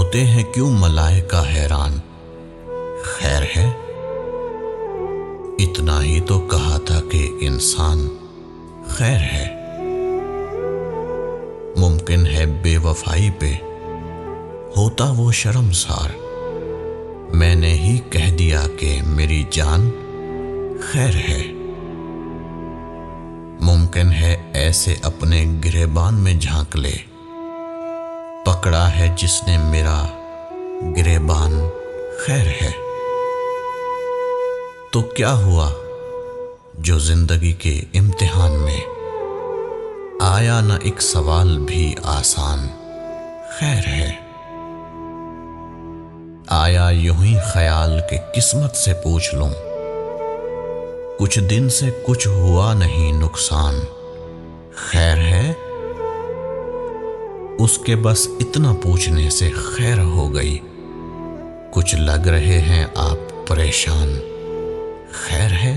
ہوتے ہیں کیوں ملائکہ حیران، خیر ہے؟ اتنا ہی تو کہا تھا کہ انسان خیر ہے۔ ممکن ہے بے وفائی پہ ہوتا وہ شرمسار، میں نے ہی کہہ دیا کہ میری جان خیر ہے۔ ممکن ہے ایسے اپنے گریبان میں جھانک لے، پکڑا ہے جس نے میرا گریبان خیر ہے۔ تو کیا ہوا جو زندگی کے امتحان میں آیا نہ ایک سوال بھی آسان، خیر ہے؟ آیا یوں ہی خیال کہ قسمت سے پوچھ لوں، کچھ دن سے کچھ ہوا نہیں نقصان، خیر ہے؟ اس کے بس اتنا پوچھنے سے خیر ہو گئی، کچھ لگ رہے ہیں آپ پریشان، خیر ہے؟